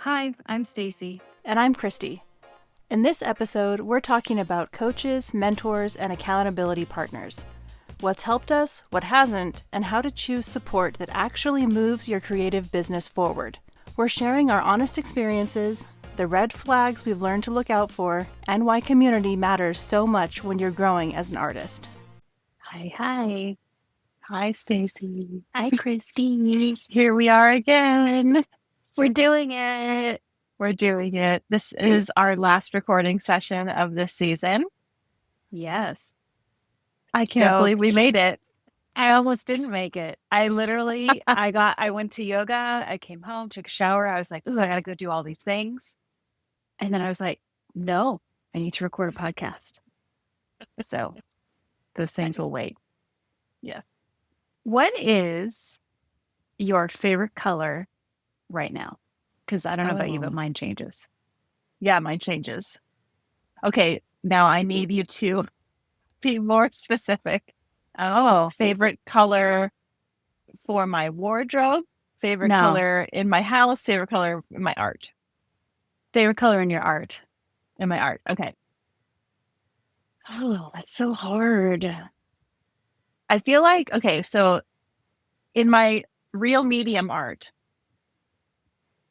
Hi, I'm Stacie. And I'm Kristi. In this episode, we're talking about coaches, mentors, and accountability partners. What's helped us, what hasn't, and how to choose support that actually moves your creative business forward. We're sharing our honest experiences, the red flags we've learned to look out for, and why community matters so much when you're growing as an artist. Hi. Hi, Stacie. Hi, Kristi. Here we are again. We're doing it. We're doing it. This is our last recording session of this season. Yes. I can't believe we made it. I almost didn't make it. I went to yoga. I came home, took a shower. I was like, ooh, I got to go do all these things. And then I was like, no, I need to record a podcast. So those things will wait. Yeah. What is your favorite color right now? Because I don't know about you, but mine changes. Yeah, mine changes. Okay, now I need you to be more specific. Oh, Favorite color for my wardrobe, favorite color in my house, favorite color in my art. Favorite color in your art. In my art, okay. Oh, that's so hard. I feel like, okay, so in my real medium art,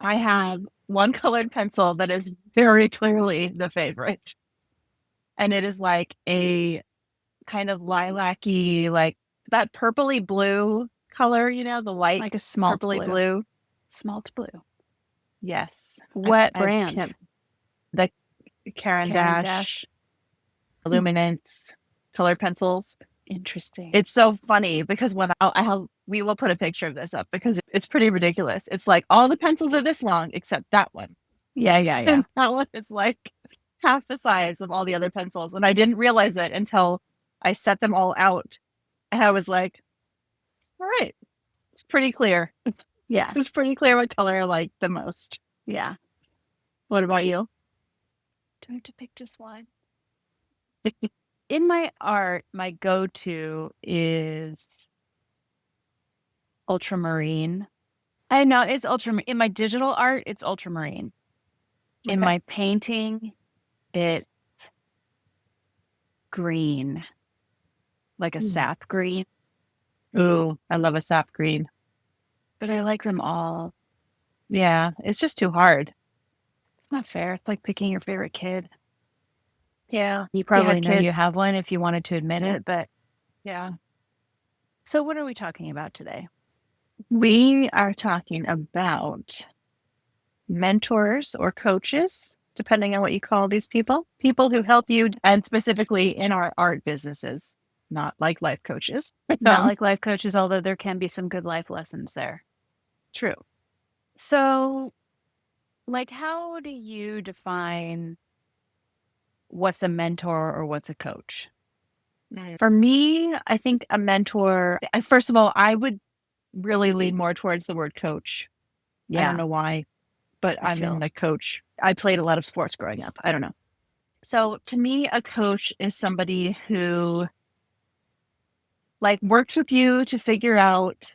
I have one colored pencil that is very clearly the favorite. And it is like a kind of lilac-y, like that purpley blue color, you know, the light like a smalt purpley blue. Smalt blue. Yes. What brand? The Caran d'Ache Luminance colored pencils. Interesting. It's so funny because when we will put a picture of this up because it's pretty ridiculous. It's like all the pencils are this long except that one. Yeah. And that one is like half the size of all the other pencils. And I didn't realize it until I set them all out. And I was like, all right, it's pretty clear. Yeah. It's pretty clear what color I like the most. Yeah. What about you? Do I have to pick just one? In my art, my go-to is ultramarine. I know it's ultramarine. In my digital art, it's ultramarine. In my painting, it's green, like a sap green. Ooh, I love a sap green. But I like them all. Yeah, it's just too hard. It's not fair. It's like picking your favorite kid. Yeah. You probably know you have one if you wanted to admit it, but yeah. So what are we talking about today? We are talking about mentors or coaches, depending on what you call these people who help you, and specifically in our art businesses, not like life coaches. Not like life coaches, although there can be some good life lessons there. True. So, like, how do you define what's a mentor or what's a coach? For me, I think a mentor, first of all, I would really lean more towards the word coach. Yeah. I don't know why, but I'm in the coach. I played a lot of sports growing up. I don't know. So to me, a coach is somebody who like works with you to figure out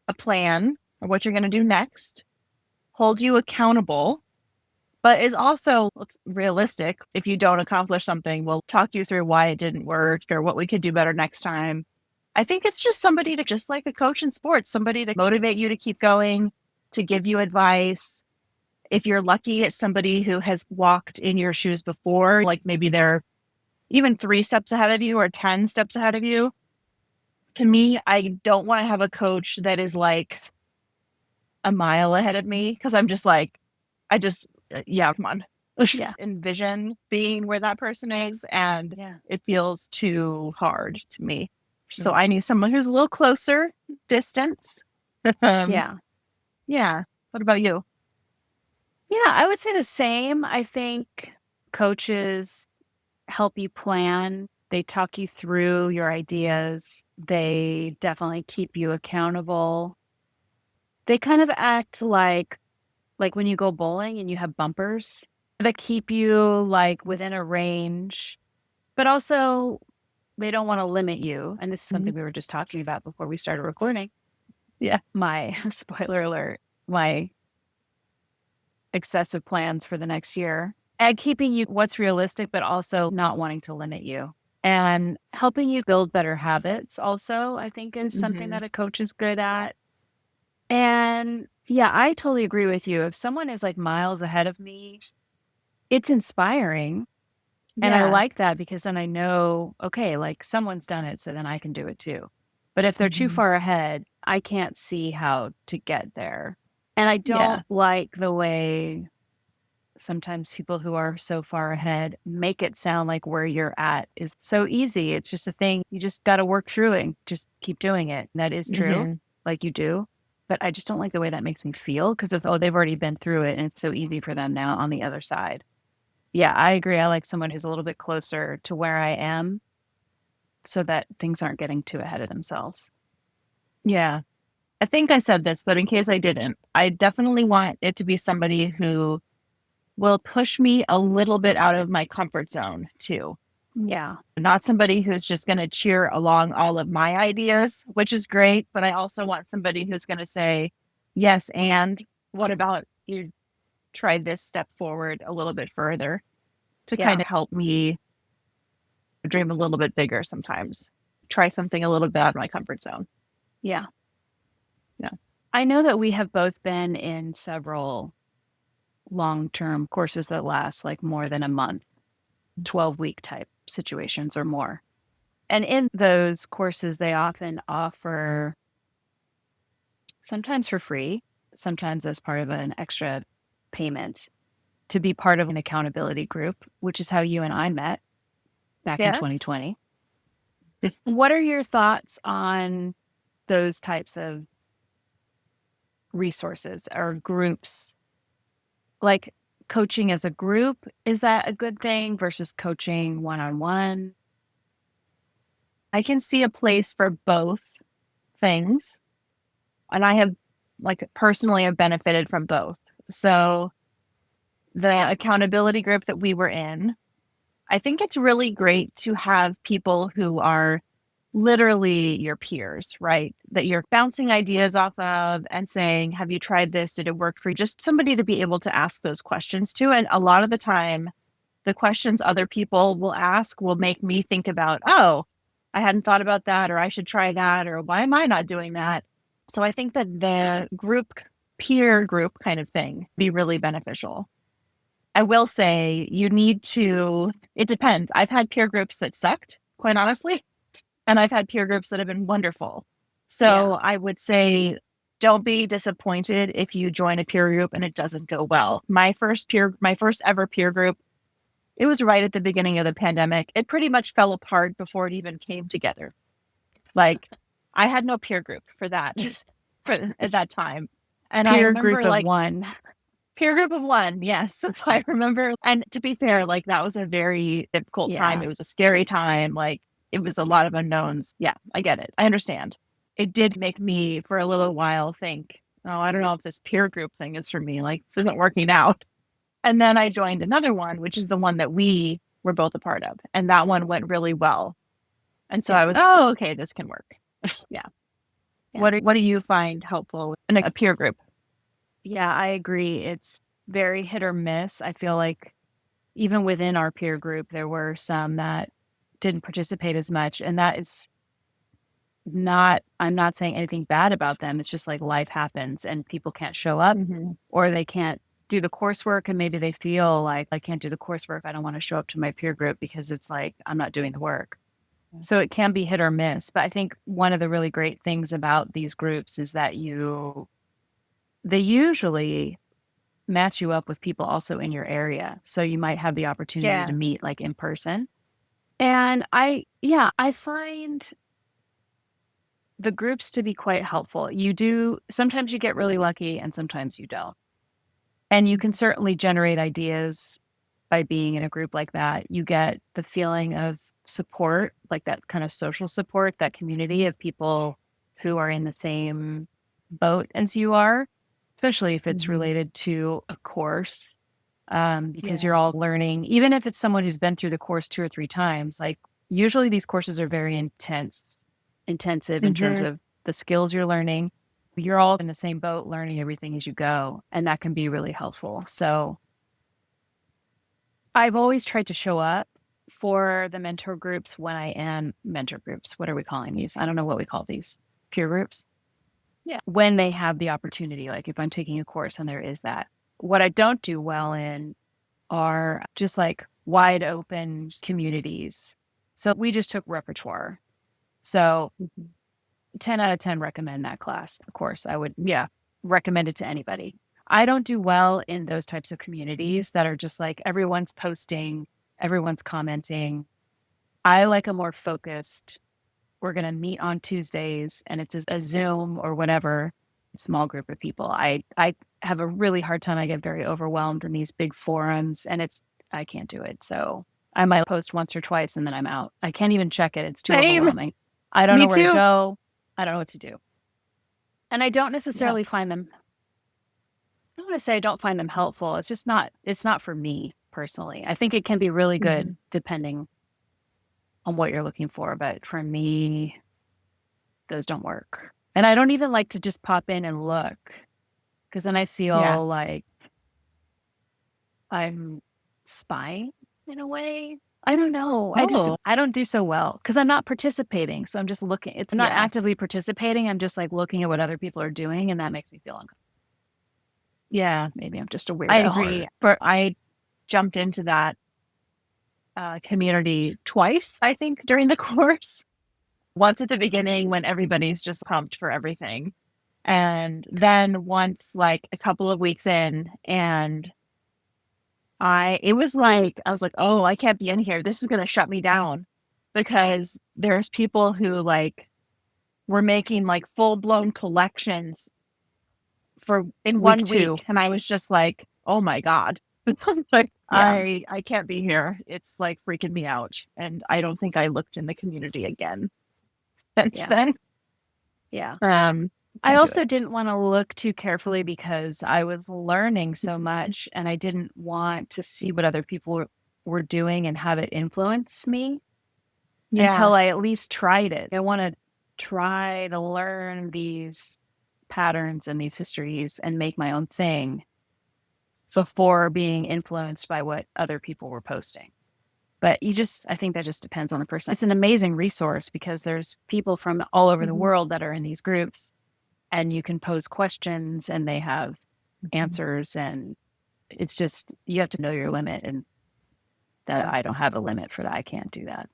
a plan or what you're going to do next, hold you accountable, but is also realistic. If you don't accomplish something, we'll talk you through why it didn't work or what we could do better next time. I think it's just somebody to, just like a coach in sports, somebody to motivate you to keep going, to give you advice. If you're lucky, it's somebody who has walked in your shoes before, like maybe they're even 3 steps ahead of you or 10 steps ahead of you. To me, I don't want to have a coach that is like a mile ahead of me because I'm just like, come on. Yeah. Envision being where that person is, and it feels too hard to me. So I need someone who's a little closer distance. Yeah. What about you? Yeah, I would say the same. I think coaches help you plan. They talk you through your ideas. They definitely keep you accountable. They kind of act like when you go bowling and you have bumpers that keep you like within a range, but also they don't want to limit you. And this is something we were just talking about before we started recording. Yeah. My spoiler alert, my excessive plans for the next year and keeping you what's realistic, but also not wanting to limit you and helping you build better habits also, I think is something that a coach is good at. And yeah, I totally agree with you. If someone is like miles ahead of me, it's inspiring. And I like that because then I know, okay, like someone's done it, so then I can do it too. But if they're too far ahead, I can't see how to get there. And I don't like the way sometimes people who are so far ahead make it sound like where you're at is so easy. It's just a thing. You just got to work through it and just keep doing it. And that is true, like you do. But I just don't like the way that makes me feel because of, oh, they've already been through it and it's so easy for them now on the other side. Yeah, I agree. I like someone who's a little bit closer to where I am so that things aren't getting too ahead of themselves. Yeah. I think I said this, but in case I didn't, I definitely want it to be somebody who will push me a little bit out of my comfort zone too. Yeah. Not somebody who's just going to cheer along all of my ideas, which is great. But I also want somebody who's going to say, yes, and what about you try this step forward a little bit further to kind of help me dream a little bit bigger sometimes. Try something a little bit out of my comfort zone. Yeah. Yeah. I know that we have both been in several long-term courses that last like more than a month, 12-week type situations or more. And in those courses, they often offer sometimes for free, sometimes as part of an extra payment to be part of an accountability group, which is how you and I met back in 2020. What are your thoughts on those types of resources or groups? Like coaching as a group, is that a good thing versus coaching one-on-one? I can see a place for both things. And I have personally have benefited from both. So the accountability group that we were in, I think it's really great to have people who are literally your peers, right? That you're bouncing ideas off of and saying, have you tried this? Did it work for you? Just somebody to be able to ask those questions to. And a lot of the time, the questions other people will ask will make me think about, oh, I hadn't thought about that, or I should try that, or why am I not doing that? So I think that the peer group kind of thing be really beneficial. I will say it depends. I've had peer groups that sucked, quite honestly. And I've had peer groups that have been wonderful. So I would say, don't be disappointed if you join a peer group and it doesn't go well. My first ever peer group, it was right at the beginning of the pandemic. It pretty much fell apart before it even came together. Like I had no peer group for that at that time. And I remember group of one. Peer group of one, yes. I remember. And to be fair, that was a very difficult time. It was a scary time. It was a lot of unknowns. Yeah, I get it. I understand. It did make me for a little while think, oh, I don't know if this peer group thing is for me. This isn't working out. And then I joined another one, which is the one that we were both a part of. And that one went really well. And so I was, oh, okay, this can work. Yeah. What do you find helpful in a peer group? Yeah, I agree. It's very hit or miss. I feel like even within our peer group, there were some that didn't participate as much. And that is I'm not saying anything bad about them. It's just life happens and people can't show up or they can't do the coursework. And maybe they feel like I can't do the coursework. I don't want to show up to my peer group because it's I'm not doing the work. So it can be hit or miss. But I think one of the really great things about these groups is that they usually match you up with people also in your area. So you might have the opportunity to meet in person. And I find the groups to be quite helpful. Sometimes you get really lucky and sometimes you don't. And you can certainly generate ideas by being in a group like that. You get the feeling of support, that kind of social support, that community of people who are in the same boat as you are, especially if it's related to a course, because you're all learning, even if it's someone who's been through the course 2 or 3 times. Usually these courses are very intensive in terms of the skills you're learning. you're all in the same boat, learning everything as you go. And that can be really helpful. So I've always tried to show up for the mentor groups when I am mentor groups. What are we calling these? I don't know what we call these. Peer groups. Yeah. When they have the opportunity, like if I'm taking a course and there is that. What I don't do well in are just like wide open communities. So we just took repertoire. So 10 out of 10 recommend that class. Of course, I would, recommend it to anybody. I don't do well in those types of communities that are just like everyone's posting, everyone's commenting. I like a more focused, we're going to meet on Tuesdays and it's a Zoom or whatever, small group of people. I have a really hard time. I get very overwhelmed in these big forums and I can't do it. So I might post once or twice and then I'm out. I can't even check it. It's too overwhelming. I don't know where to go. I don't know what to do. And I don't necessarily find them, I don't want to say I don't find them helpful. It's just it's not for me personally. I think it can be really good depending on what you're looking for. But for me, those don't work. And I don't even like to just pop in and look because then I feel like I'm spying in a way. I don't know. I don't do so well because I'm not participating. So I'm just looking. It's not actively participating. I'm just like looking at what other people are doing. And that makes me feel uncomfortable. Yeah. Maybe I'm just a weirdo. I agree. But I jumped into that community twice, I think, during the course. Once at the beginning when everybody's just pumped for everything. And then once like a couple of weeks in and I was like, oh, I can't be in here. This is going to shut me down because there's people who like were making like full blown collections in 1 week. And I was just like, oh my God, like I can't be here. It's like freaking me out. And I don't think I looked in the community again since then. Yeah. I also didn't want to look too carefully because I was learning so much and I didn't want to see what other people were doing and have it influence me until I at least tried it. I want to try to learn these patterns and these histories and make my own thing before being influenced by what other people were posting. But I think that just depends on the person. It's an amazing resource because there's people from all over the world that are in these groups and you can pose questions and they have answers. And it's just, you have to know your limit and that I don't have a limit for that. I can't do that.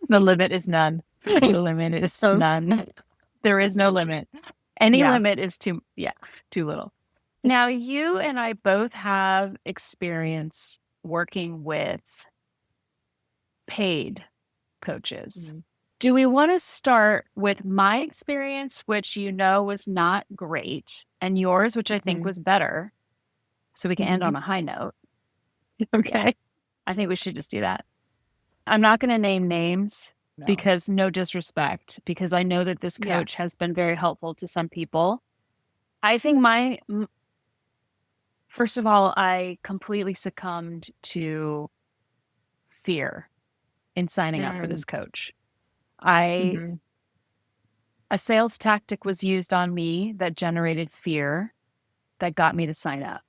The limit is none. The limit is none. There is no limit. Any limit is too little. Now, you and I both have experience working with paid coaches. Do we want to start with my experience, which was not great, and yours, which I think was better, so we can end on a high note? Okay. Yeah, I think we should just do that. I'm not going to name names because no disrespect, because I know that this coach has been very helpful to some people. I think first of all, I completely succumbed to fear in signing up for this coach. A sales tactic was used on me that generated fear that got me to sign up.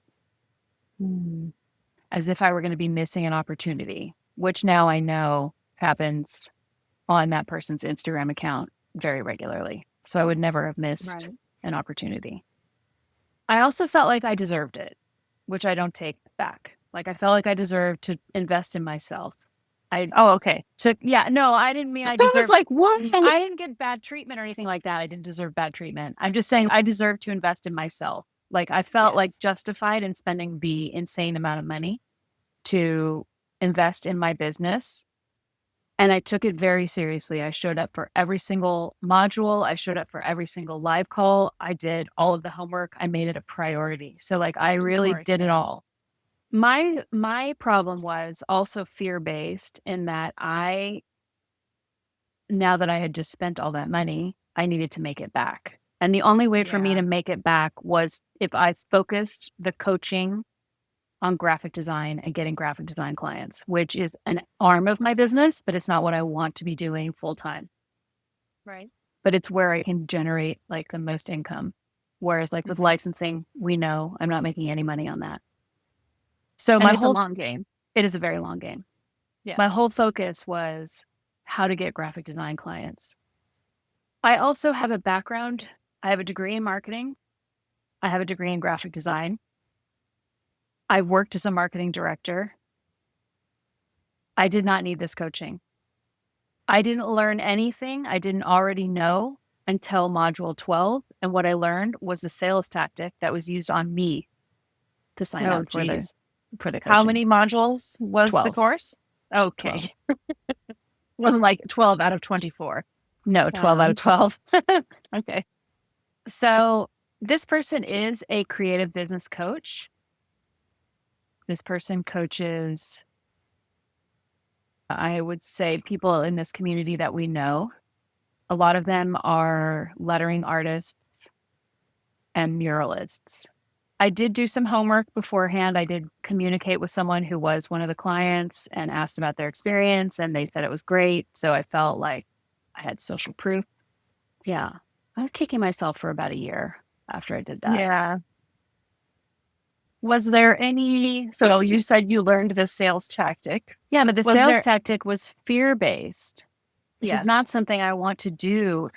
As if I were going to be missing an opportunity, which now I know happens on that person's Instagram account very regularly. So I would never have missed an opportunity. I also felt like I deserved it, which I don't take back. Like I felt like I deserved to invest in myself. I didn't mean I deserved. I was like, what? I didn't get bad treatment or anything like that. I didn't deserve bad treatment. I'm just saying I deserve to invest in myself. Like I felt like justified in spending the insane amount of money to invest in my business. And I took it very seriously. I showed up for every single module. I showed up for every single live call. I did all of the homework. I made it a priority. So like I really did it all. My problem was also fear-based in that now that I had just spent all that money, I needed to make it back. And the only way for me to make it back was if I focused the coaching on graphic design and getting graphic design clients, which is an arm of my business, but it's not what I want to be doing full time. Right. but it's where I can generate like the most income. Whereas like with licensing, we know I'm not making any money on that. So it's a long game. It is a very long game. Yeah. My whole focus was how to get graphic design clients. I also have a background. I have a degree in marketing. I have a degree in graphic design. I worked as a marketing director. I did not need this coaching. I didn't learn anything I didn't already know until module 12. And what I learned was a sales tactic that was used on me to sign up for the coaching. How many modules was 12. The course? Okay. Wasn't like 12 out of 24. No, 12 out of 12. Okay. So this person is a creative business coach. This person coaches, I would say, people in this community that we know. A lot of them are lettering artists and muralists. I did do some homework beforehand. I did communicate with someone who was one of the clients and asked about their experience, and they said it was great. So I felt like I had social proof. Yeah. I was kicking myself for about a year after I did that. Yeah. Was there any, so you said you learned the sales tactic. Yeah, but the sales tactic was fear-based, which Yes. is not something I want to do.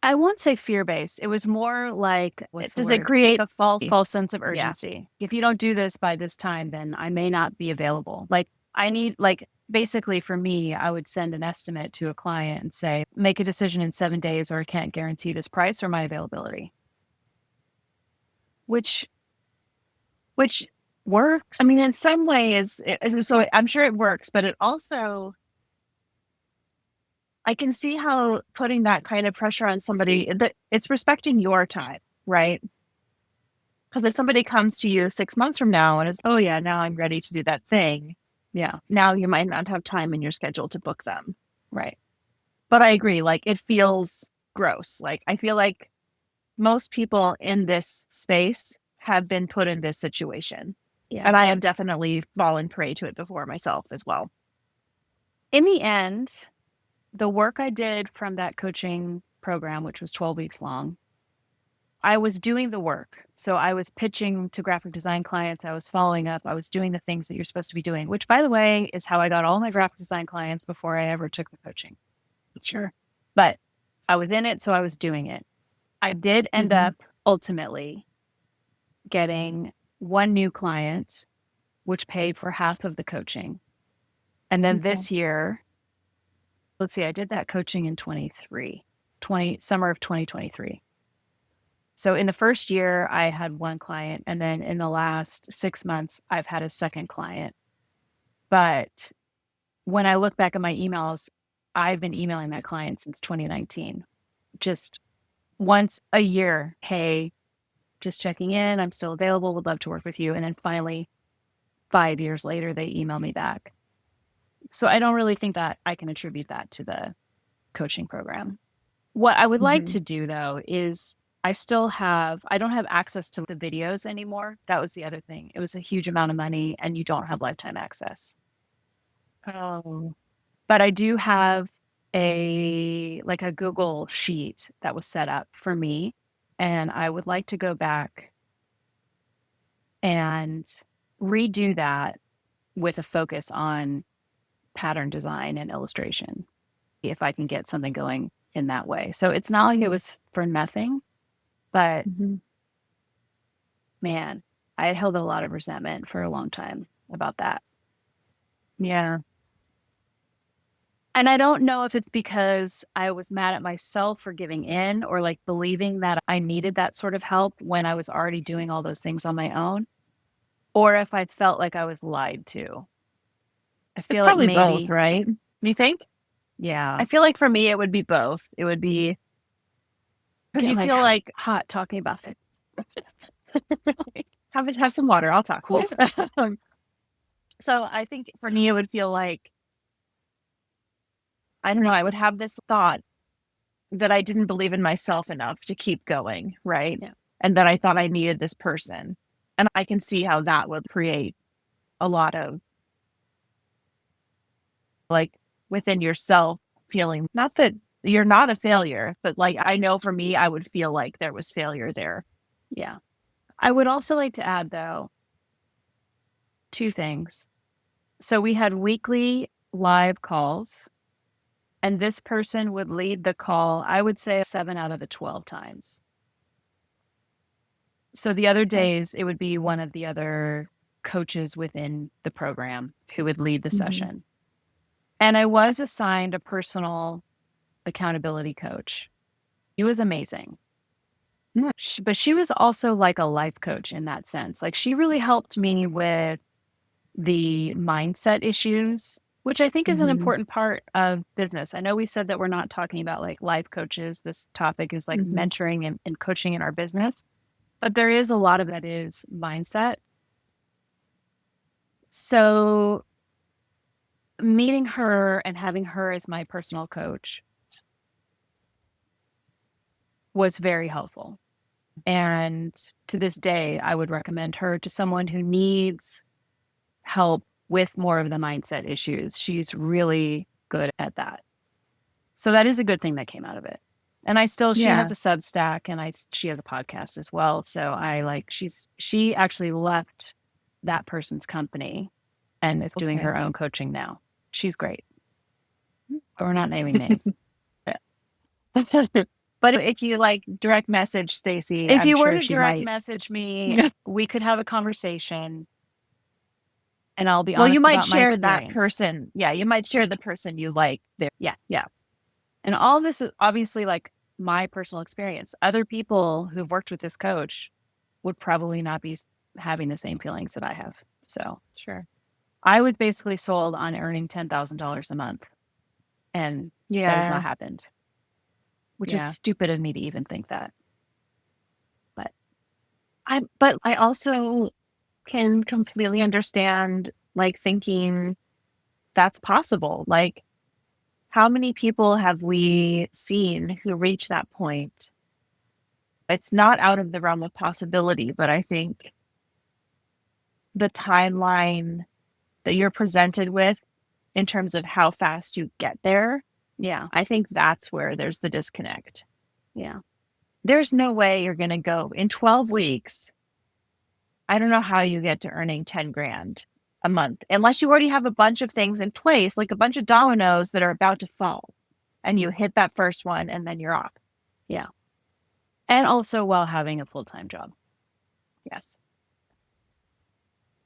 I won't say fear-based. It was more like, does it create a false sense of urgency? Yeah. If you don't do this by this time, then I may not be available. Like I need, like, basically for me, I would send an estimate to a client and say, make a decision in 7 days or I can't guarantee this price or my availability. Which works. I mean, in some ways, so I'm sure it works, but it also, I can see how putting that kind of pressure on somebody, that it's respecting your time, right? Because if somebody comes to you 6 months from now and is, oh yeah, now I'm ready to do that thing. Yeah. Now you might not have time in your schedule to book them. Right. But I agree, like it feels gross. Like I feel like most people in this space have been put in this situation. Yeah. And I have definitely fallen prey to it before myself as well. In the end, the work I did from that coaching program, which was 12 weeks long, I was doing the work. So I was pitching to graphic design clients. I was following up. I was doing the things that you're supposed to be doing, which, by the way, is how I got all my graphic design clients before I ever took the coaching. Sure. But I was in it, so I was doing it. I did end up ultimately getting one new client, which paid for half of the coaching. And then this year, let's see, I did that coaching in summer of 2023. So in the first year, I had one client. And then in the last 6 months, I've had a second client. But when I look back at my emails, I've been emailing that client since 2019. Just once a year, hey, just checking in. I'm still available. Would love to work with you. And then finally, 5 years later, they email me back. So I don't really think that I can attribute that to the coaching program. What I would like to do, though, is I don't have access to the videos anymore. That was the other thing. It was a huge amount of money and you don't have lifetime access. Oh. But I do have a Google sheet that was set up for me. And I would like to go back and redo that with a focus on pattern design and illustration, if I can get something going in that way. So it's not like it was for nothing, but man, I had held a lot of resentment for a long time about that. Yeah. And I don't know if it's because I was mad at myself for giving in or like believing that I needed that sort of help when I was already doing all those things on my own, or if I felt like I was lied to. I feel it's probably like maybe both, right? You think? Yeah. I feel like for me, it would be both. It would be because you feel like hot talking about it. Have some water. I'll talk. Cool. So I think for me, it would feel like, I don't know, I would have this thought that I didn't believe in myself enough to keep going, right? Yeah. And that I thought I needed this person. And I can see how that would create a lot of, like, within yourself feeling, not that you're not a failure. But like, I know for me, I would feel like there was failure there. Yeah. I would also like to add, though, two things. So we had weekly live calls, and this person would lead the call, I would say 7 out of the 12 times. So the other days, it would be one of the other coaches within the program who would lead the session. And I was assigned a personal accountability coach. He was amazing. But she was also like a life coach in that sense. Like, she really helped me with the mindset issues, which I think is an important part of business. I know we said that we're not talking about like life coaches. This topic is like mentoring and coaching in our business, but there is a lot of that is mindset. So meeting her and having her as my personal coach was very helpful. And to this day, I would recommend her to someone who needs help with more of the mindset issues. She's really good at that. So that is a good thing that came out of it. And she has a Substack, and she has a podcast as well. So she actually left that person's company and is doing her own coaching now. She's great. But we're not naming names. But if you like direct message Stacie, if you were to direct message me, we could have a conversation. And I'll be honest. Well, you might share that person. Yeah, you might share the person you like there. Yeah. Yeah. And all this is obviously like my personal experience. Other people who've worked with this coach would probably not be having the same feelings that I have. So sure. I was basically sold on earning $10,000 a month. And that has not happened. Which is stupid of me to even think that. But I also can completely understand like thinking that's possible. Like, how many people have we seen who reach that point? It's not out of the realm of possibility, but I think the timeline that you're presented with in terms of how fast you get there, I think that's where there's the disconnect. Yeah. There's no way you're going to go in 12 weeks. I don't know how you get to earning 10 grand a month, unless you already have a bunch of things in place, like a bunch of dominoes that are about to fall, and you hit that first one and then you're off. Yeah. And also while having a full-time job. Yes.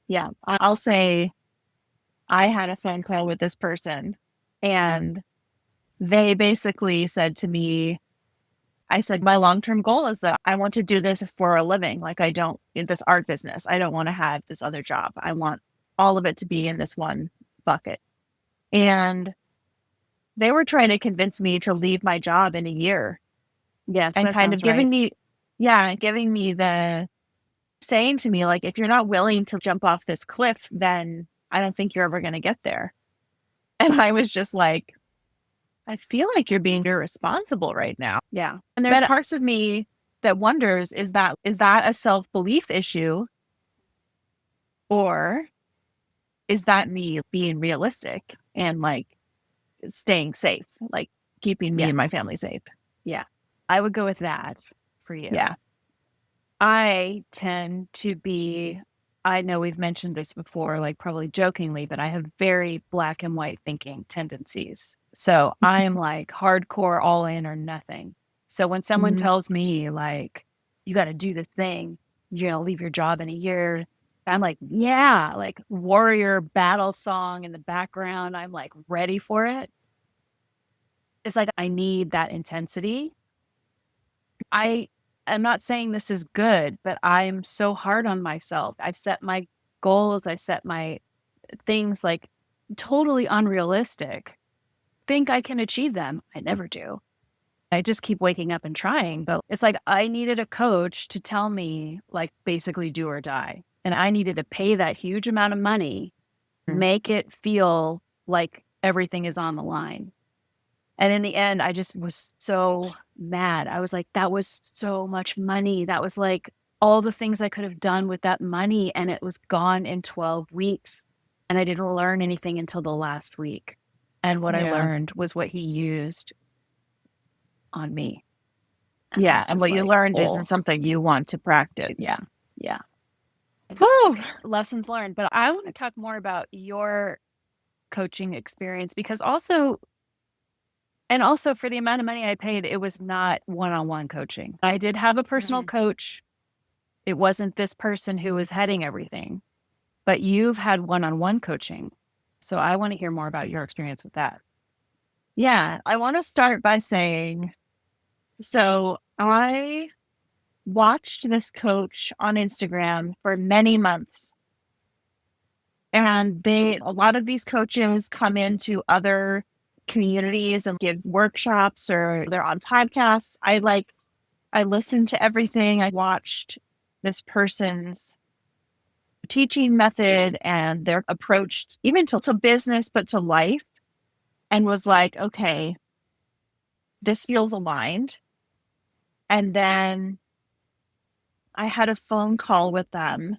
Yeah. I'll say I had a phone call with this person, and they basically said to me, I said, my long-term goal is that I want to do this for a living. Like, in this art business, I don't want to have this other job. I want all of it to be in this one bucket. And they were trying to convince me to leave my job in a year. Yes. And kind of giving me saying to me, like, if you're not willing to jump off this cliff, then I don't think you're ever going to get there. And I was just like, I feel like you're being irresponsible right now. Yeah. And there's parts of me that wonders, is that a self-belief issue? Or is that me being realistic and like staying safe, like keeping me and my family safe? Yeah. I would go with that for you. Yeah. I tend to be, I know we've mentioned this before, like probably jokingly, but I have very black and white thinking tendencies. So I'm like hardcore all in or nothing. So when someone tells me like, you got to do this thing, you're going to leave your job in a year, I'm like, yeah, like warrior battle song in the background. I'm like ready for it. It's like, I need that intensity. I'm not saying this is good, but I'm so hard on myself. I set my goals. I set my things like totally unrealistic. Think I can achieve them. I never do. I just keep waking up and trying. But it's like I needed a coach to tell me like basically do or die. And I needed to pay that huge amount of money, make it feel like everything is on the line. And in the end, I just was so mad. I was like, that was so much money. That was like all the things I could have done with that money. And it was gone in 12 weeks. And I didn't learn anything until the last week. And what I learned was what he used on me. And what you learned isn't something you want to practice. Yeah. Whew. Lessons learned. But I want to talk more about your coaching experience, because also for the amount of money I paid, it was not one-on-one coaching. I did have a personal coach. It wasn't this person who was heading everything, but you've had one-on-one coaching. So I want to hear more about your experience with that. Yeah, I want to start by saying, so I watched this coach on Instagram for many months. And a lot of these coaches come into other communities and give workshops, or they're on podcasts. I listened to everything. I watched this person's teaching method and their approach, even to business, but to life, and was like, okay, this feels aligned. And then I had a phone call with them.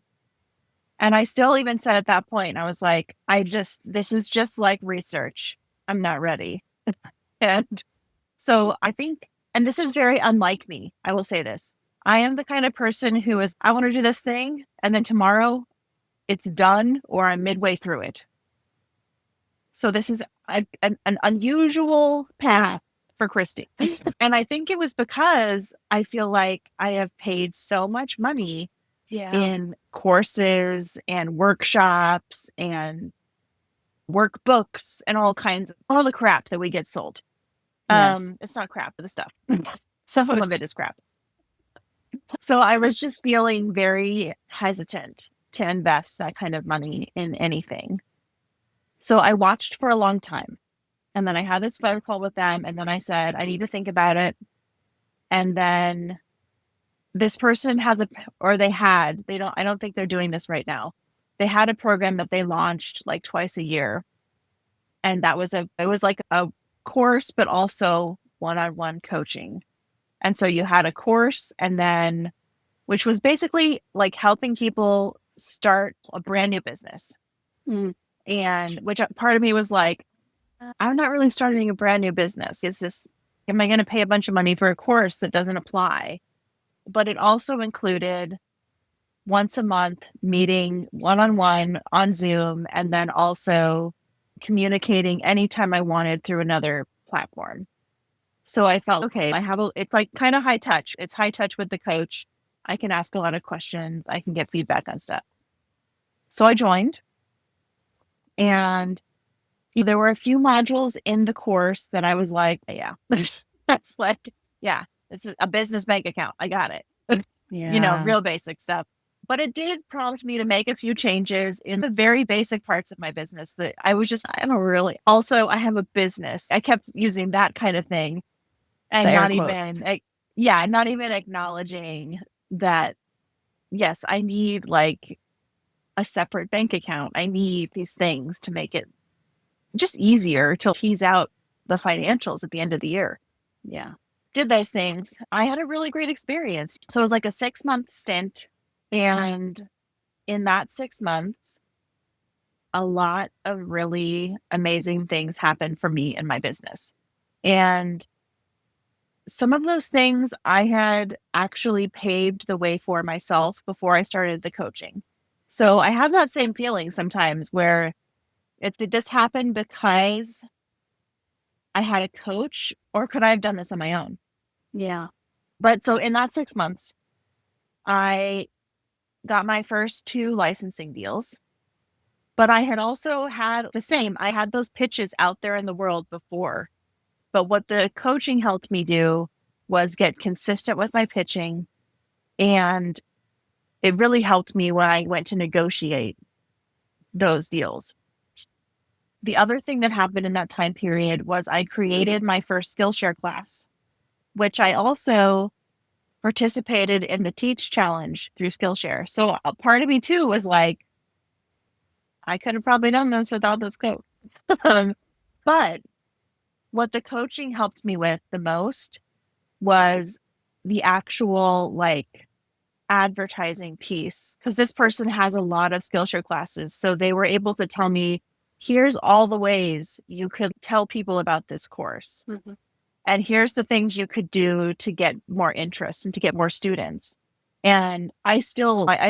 And I still even said at that point, I was like, this is just like research. I'm not ready. And so I think, and this is very unlike me, I will say this. I am the kind of person who is, I want to do this thing, and then tomorrow it's done, or I'm midway through it. So this is an unusual path for Kristi. And I think it was because I feel like I have paid so much money in courses and workshops and workbooks and all the crap that we get sold. It's not crap, but the stuff. Some of it is crap. So I was just feeling very hesitant to invest that kind of money in anything. So I watched for a long time. And then I had this phone call with them. And then I said, I need to think about it. And then this person I don't think they're doing this right now. They had a program that they launched like twice a year. And it was like a course, but also one-on-one coaching. And so you had a course, and then, which was basically like helping people start a brand new business. And which part of me was like, I'm not really starting a brand new business. Am I going to pay a bunch of money for a course that doesn't apply? But it also included once a month meeting one-on-one on Zoom, and then also communicating anytime I wanted through another platform. So I felt, okay, it's like kind of high touch. It's high touch with the coach. I can ask a lot of questions. I can get feedback on stuff. So I joined, and there were a few modules in the course that I was like, yeah, that's like, yeah, it's a business bank account. I got it. Real basic stuff. But it did prompt me to make a few changes in the very basic parts of my business that I have a business. I kept using that kind of thing. And not even acknowledging that, yes, I need like a separate bank account. I need these things to make it just easier to tease out the financials at the end of the year. Yeah. Did those things. I had a really great experience. So it was like a 6-month stint. And in that 6 months, a lot of really amazing things happened for me in my business. And some of those things I had actually paved the way for myself before I started the coaching. So I have that same feeling sometimes where did this happen because I had a coach, or could I have done this on my own? Yeah. But so in that 6 months, I got my first 2 licensing deals. But I had also had I had those pitches out there in the world before. But what the coaching helped me do was get consistent with my pitching. And it really helped me when I went to negotiate those deals. The other thing that happened in that time period was I created my first Skillshare class, which I also participated in the Teach Challenge through Skillshare. So a part of me too was like, I could have probably done this without this coach. But what the coaching helped me with the most was the actual like advertising piece, because this person has a lot of Skillshare classes. So they were able to tell me, here's all the ways you could tell people about this course. And here's the things you could do to get more interest and to get more students. And I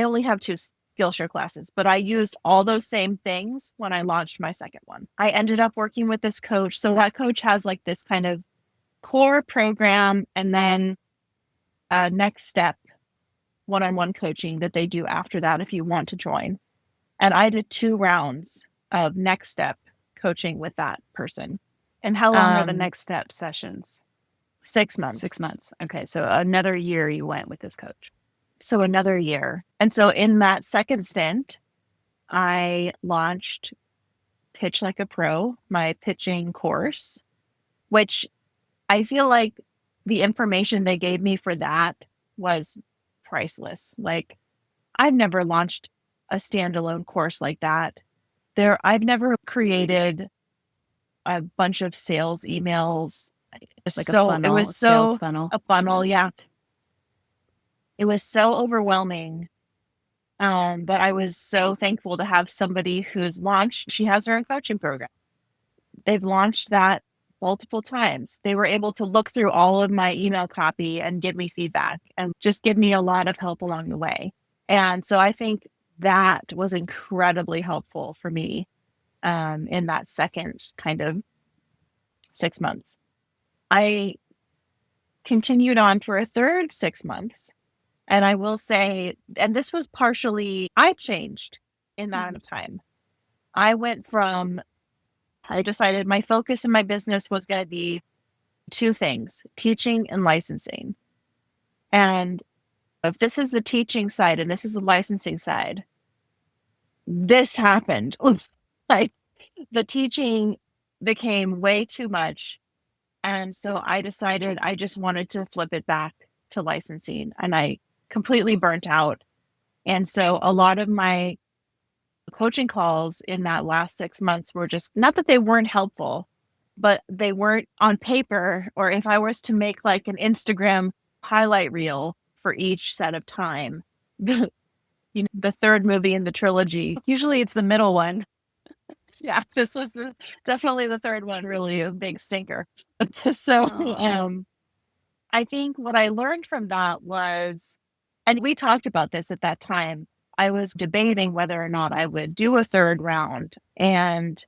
only have 2 Skillshare classes, but I used all those same things when I launched my second one. I ended up working with this coach. So that coach has like this kind of core program and then a next step one-on-one coaching that they do after that if you want to join. And I did 2 rounds of next step coaching with that person. And how long are the next step sessions? 6 months. 6 months. Okay. So another year you went with this coach. So another year. And so in that second stint, I launched Pitch Like a Pro, my pitching course, which I feel like the information they gave me for that was priceless. Like, I've never launched a standalone course like that. I've never created a bunch of sales emails. Like a funnel, it was sales funnel. A funnel, yeah. It was so overwhelming. But I was so thankful to have somebody who's launched, she has her own coaching program. They've launched that multiple times. They were able to look through all of my email copy and give me feedback and just give me a lot of help along the way. And so I think that was incredibly helpful for me in that second kind of 6 months. I continued on for a third 6 months. And I will say, and this was partially, I changed in that amount of time. I decided my focus in my business was going to be 2 things, teaching and licensing. And if this is the teaching side and this is the licensing side, this happened. Like, the teaching became way too much. And so I decided I just wanted to flip it back to licensing, and I completely burnt out. And so a lot of my coaching calls in that last 6 months were just, not that they weren't helpful, but they weren't on paper. Or if I was to make like an Instagram highlight reel for each set of time, the third movie in the trilogy, usually it's the middle one. Yeah, this was definitely the third one, really a big stinker. So I think what I learned from that was, and we talked about this at that time, I was debating whether or not I would do a third round. And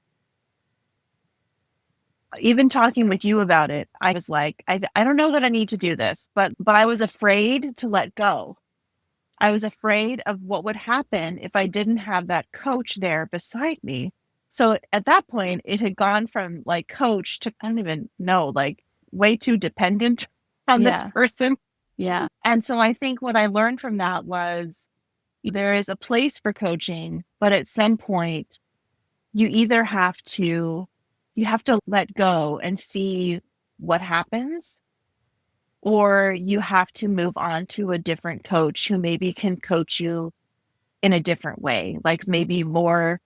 even talking with you about it, I was like, I don't know that I need to do this, but I was afraid to let go. I was afraid of what would happen if I didn't have that coach there beside me. So at that point, it had gone from like coach to, I don't even know, like way too dependent on this person. Yeah. And so I think what I learned from that was there is a place for coaching, but at some point you either have to let go and see what happens, or you have to move on to a different coach who maybe can coach you in a different way, like maybe more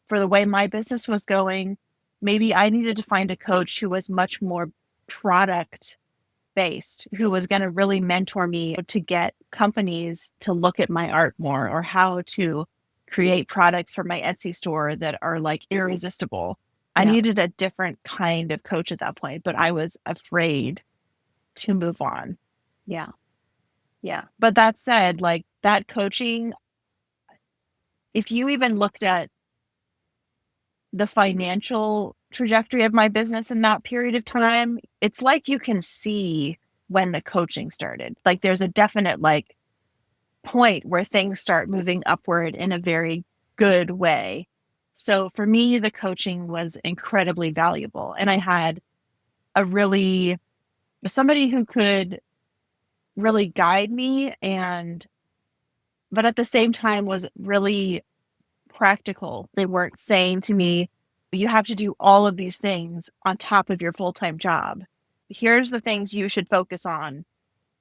for the way my business was going. Maybe I needed to find a coach who was much more product based, who was going to really mentor me to get companies to look at my art more, or how to create products for my Etsy store that are like irresistible. I needed a different kind of coach at that point, but I was afraid to move on. Yeah. Yeah. But that said, like that coaching, if you even looked at the financial trajectory of my business in that period of time, it's like you can see when the coaching started. Like there's a definite like point where things start moving upward in a very good way. So for me, the coaching was incredibly valuable. And I had somebody who could really guide me, but at the same time was really practical. They weren't saying to me, you have to do all of these things on top of your full-time job. Here's the things you should focus on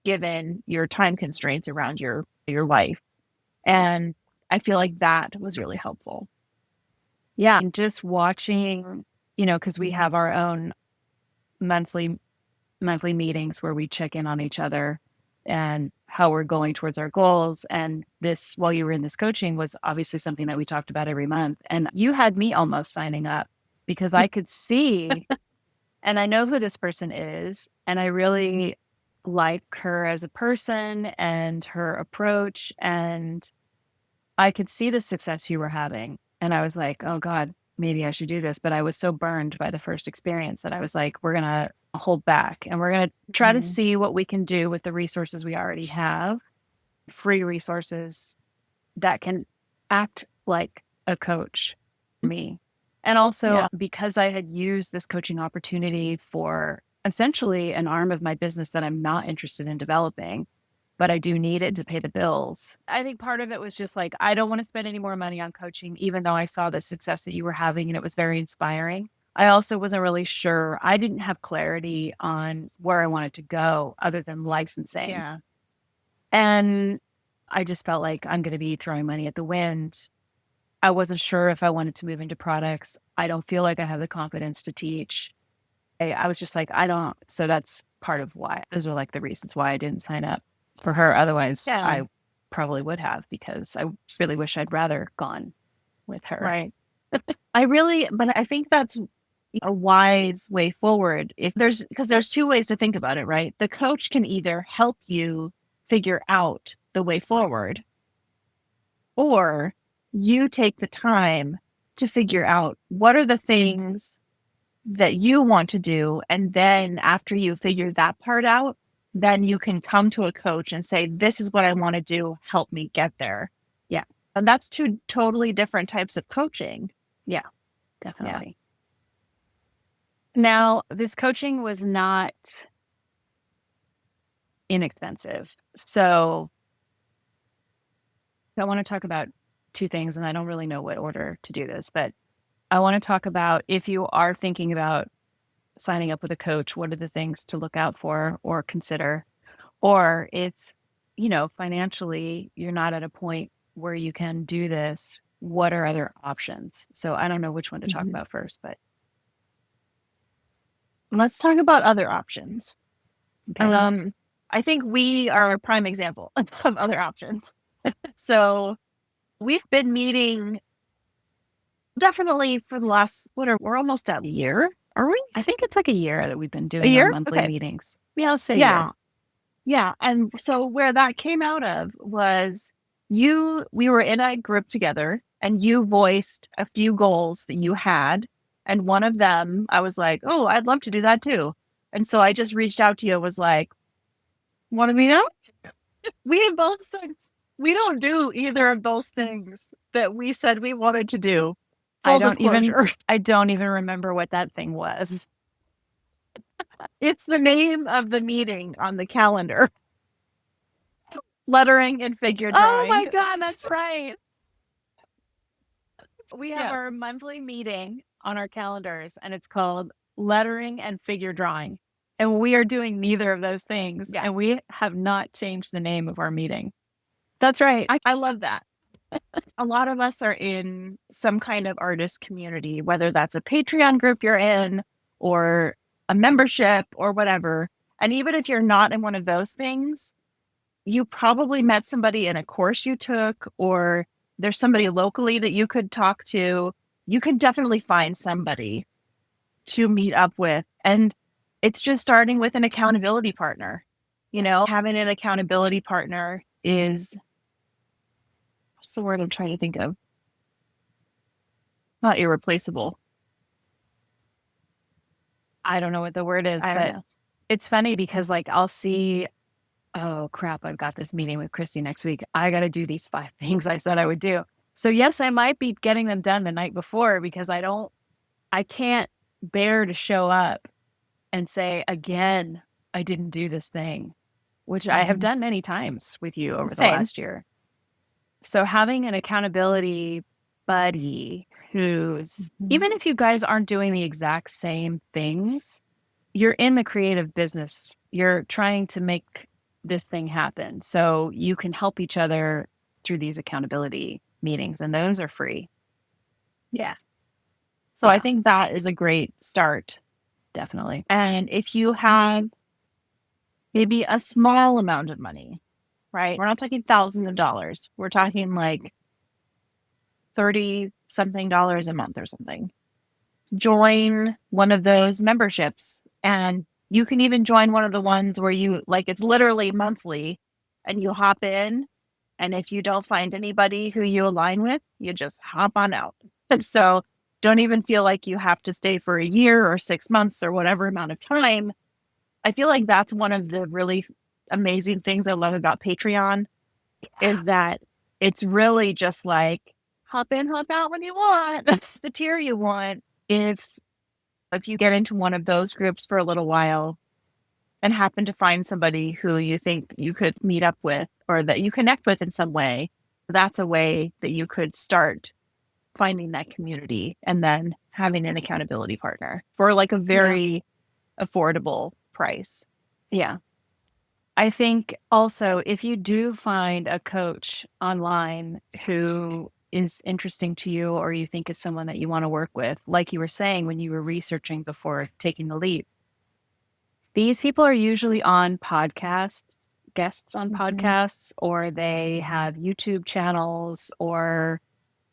given your time constraints around your life. And I feel like that was really helpful. Yeah. And just watching, because we have our own monthly meetings where we check in on each other and how we're going towards our goals. And this, while you were in this coaching, was obviously something that we talked about every month. And you had me almost signing up because I could see and I know who this person is, and I really like her as a person and her approach, and I could see the success you were having. And I was like, oh God, maybe I should do this. But I was so burned by the first experience that I was like, we're going to hold back and we're going to try to see what we can do with the resources we already have, free resources that can act like a coach for me. And also because I had used this coaching opportunity for essentially an arm of my business that I'm not interested in developing, but I do need it to pay the bills. I think part of it was just like, I don't want to spend any more money on coaching, even though I saw the success that you were having and it was very inspiring. I also wasn't really sure. I didn't have clarity on where I wanted to go other than licensing. Yeah. And I just felt like I'm going to be throwing money at the wind. I wasn't sure if I wanted to move into products. I don't feel like I have the confidence to teach. I was just like, I don't. So that's part of why. Those are like the reasons why I didn't sign up for her. Otherwise, I probably would have, because I really wish I'd rather gone with her. Right. but I think that's a wise way forward. Because there's two ways to think about it, right? The coach can either help you figure out the way forward, or you take the time to figure out what are the things that you want to do. And then after you figure that part out, then you can come to a coach and say, this is what I want to do. Help me get there. Yeah. And that's two totally different types of coaching. Yeah, definitely. Yeah. Now, this coaching was not inexpensive. So I want to talk about two things, and I don't really know what order to do this, but I want to talk about, if you are thinking about signing up with a coach, what are the things to look out for or consider? Or if, financially, you're not at a point where you can do this, what are other options? So I don't know which one to talk about first, but let's talk about other options. Okay. I think we are a prime example of other options. So we've been meeting definitely for the last, we're almost at a year, are we? I think it's like a year that we've been doing our monthly meetings. Yeah, I'll say yeah. Yeah. And so where that came out of was we were in a group together and you voiced a few goals that you had. And one of them, I was like, oh, I'd love to do that too. And so I just reached out to you and was like, want to meet up? We have both said we don't do either of those things that we said we wanted to do. I don't even remember what that thing was. It's the name of the meeting on the calendar. Lettering and figure drawing. Oh my God, that's right. We have our monthly meeting on our calendars, and it's called Lettering and Figure Drawing. And we are doing neither of those things. Yeah. And we have not changed the name of our meeting. That's right. I love that. A lot of us are in some kind of artist community, whether that's a Patreon group you're in or a membership or whatever. And even if you're not in one of those things, you probably met somebody in a course you took, or there's somebody locally that you could talk to. You could definitely find somebody to meet up with. And it's just starting with an accountability partner. Having an accountability partner is, what's the word I'm trying to think of? Not irreplaceable. I don't know what the word is, but it's funny because I'll see, oh crap, I've got this meeting with Kristi next week. I got to do these 5 things I said I would do. So yes, I might be getting them done the night before, because I can't bear to show up and say, again, I didn't do this thing, which I have done many times with you over the last year. So having an accountability buddy who's, even if you guys aren't doing the exact same things, you're in the creative business. You're trying to make this thing happen. So you can help each other through these accountability meetings, and those are free. Yeah. So I think that is a great start. Definitely. And if you have maybe a small amount of money, right? We're not talking thousands of dollars. We're talking like $30-something a month or something. join one of those memberships. And you can even join one of the ones where you like, it's literally monthly and you hop in. And if you don't find anybody who you align with, you just hop on out. And so don't even feel like you have to stay for a year or 6 months or whatever amount of time. I feel like that's one of the really amazing things I love about Patreon is that it's really just like hop in, hop out when you want. That's the tier you want. If you get into one of those groups for a little while and happen to find somebody who you think you could meet up with or that you connect with in some way, that's a way that you could start finding that community and then having an accountability partner for like a very affordable price. Yeah. I think also if you do find a coach online who is interesting to you or you think is someone that you want to work with, like you were saying when you were researching before taking the leap, these people are usually on podcasts, guests on podcasts, or they have YouTube channels, or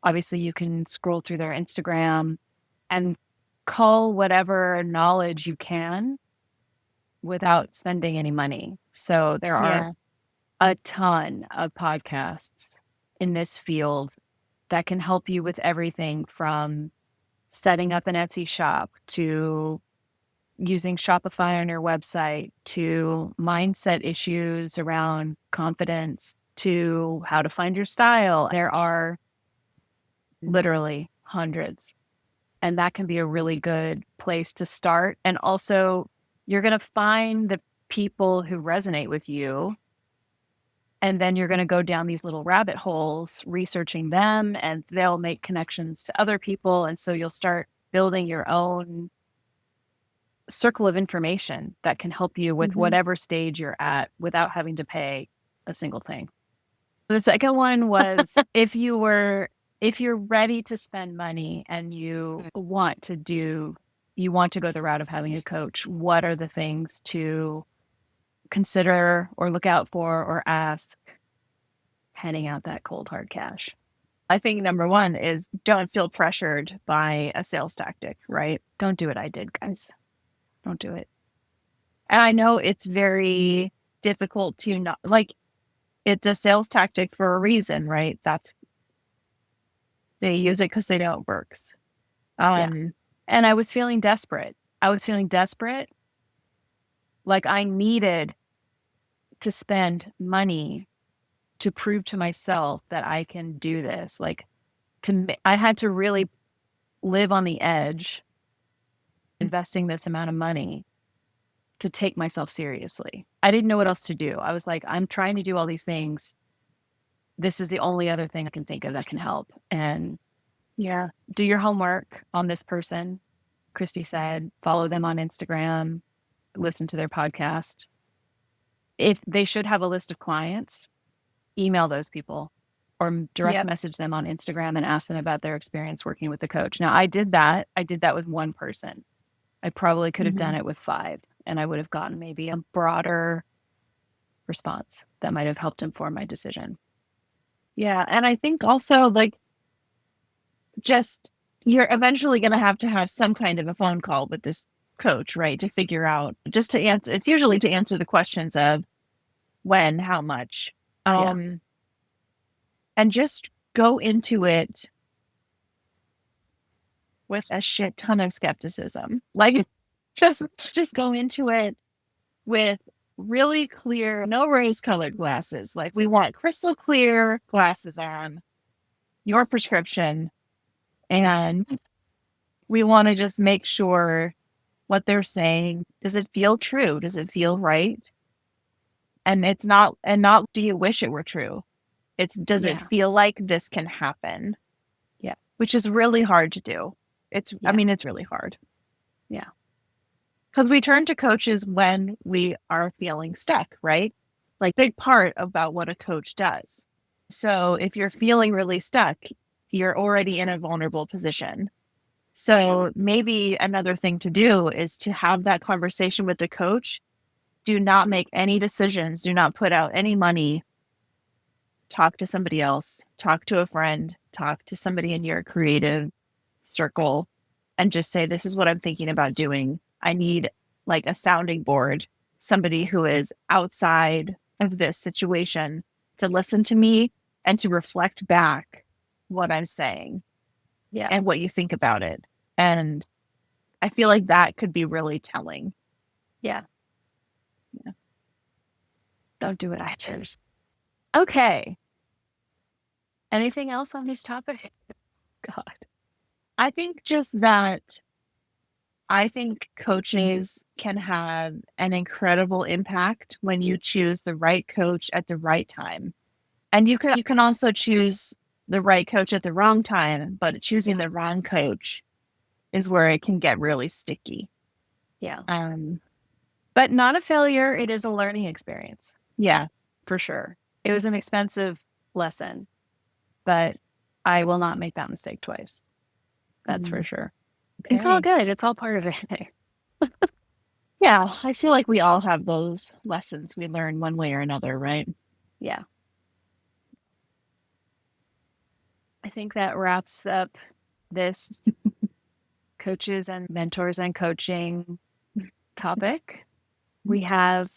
obviously you can scroll through their Instagram and cull whatever knowledge you can without spending any money. So there are a ton of podcasts in this field that can help you with everything from setting up an Etsy shop to using Shopify on your website to mindset issues around confidence to how to find your style. There are literally hundreds. And that can be a really good place to start. And also, you're going to find the people who resonate with you. And then you're going to go down these little rabbit holes, researching them, and they'll make connections to other people. And so you'll start building your own circle of information that can help you with whatever stage you're at without having to pay a single thing. The second one was if you're ready to spend money and you want to go the route of having a coach, what are the things to consider or look out for or ask heading out that cold hard cash? I think number one is don't feel pressured by a sales tactic, right? Don't do what I did, guys. Don't do it. And I know it's very difficult to not like it's a sales tactic for a reason, right? They use it because they know it works. And I was feeling desperate. Like I needed to spend money to prove to myself that I can do this. Like I had to really live on the edge, investing this amount of money to take myself seriously. I didn't know what else to do. I was like, I'm trying to do all these things. This is the only other thing I can think of that can help. And do your homework on this person. Kristi said, follow them on Instagram, listen to their podcast. If they should have a list of clients, email those people or direct message them on Instagram and ask them about their experience working with the coach. Now, I did that with one person. I probably could have done it with 5, and I would have gotten maybe a broader response that might have helped inform my decision. Yeah. And I think also like just you're eventually going to have some kind of a phone call with this coach, right? To figure out, just to answer, it's usually to answer the questions of when, how much, and just go into it with a shit ton of skepticism. Like just go into it with really clear, no rose colored glasses. Like we want crystal clear glasses on your prescription. And we want to just make sure what they're saying, does it feel true? Does it feel right? And not do you wish it were true? Does it feel like this can happen? Yeah. Which is really hard to do. It's really hard. Yeah. Because we turn to coaches when we are feeling stuck, right? Like big part about what a coach does. So if you're feeling really stuck, you're already in a vulnerable position. So maybe another thing to do is to have that conversation with the coach. Do not make any decisions. Do not put out any money. Talk to somebody else. Talk to a friend. Talk to somebody in your creative circle and just say, this is what I'm thinking about doing. I need like a sounding board, somebody who is outside of this situation to listen to me and to reflect back what I'm saying and what you think about it. And I feel like that could be really telling. Yeah. Don't do what I did. Okay. Anything else on this topic? God. I think just that I think coaches can have an incredible impact when you choose the right coach at the right time. And you can also choose the right coach at the wrong time, but choosing the wrong coach is where it can get really sticky. Yeah. But not a failure. It is a learning experience. Yeah, for sure. It was an expensive lesson, but I will not make that mistake twice. That's for sure. Okay. It's all good. It's all part of it. Yeah, I feel like we all have those lessons we learn one way or another, right? Yeah. I think that wraps up this coaches and mentors and coaching topic. We have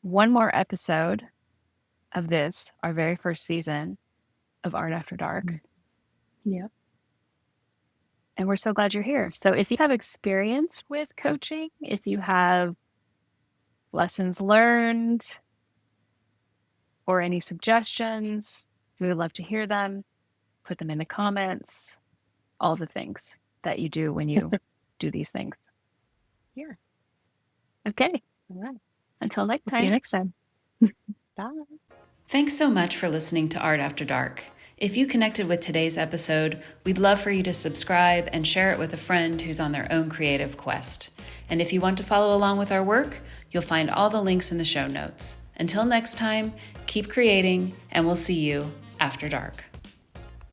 one more episode of this, our very first season of Art After Dark. Yeah. And we're so glad you're here. So if you have experience with coaching, if you have lessons learned or any suggestions, we would love to hear them. Put them in the comments, all the things that you do when you do these things. Here. Okay. All right. Until next time. See you next time. Bye. Thanks so much for listening to Art After Dark. If you connected with today's episode, we'd love for you to subscribe and share it with a friend who's on their own creative quest. And if you want to follow along with our work, you'll find all the links in the show notes. Until next time, keep creating, and we'll see you after dark.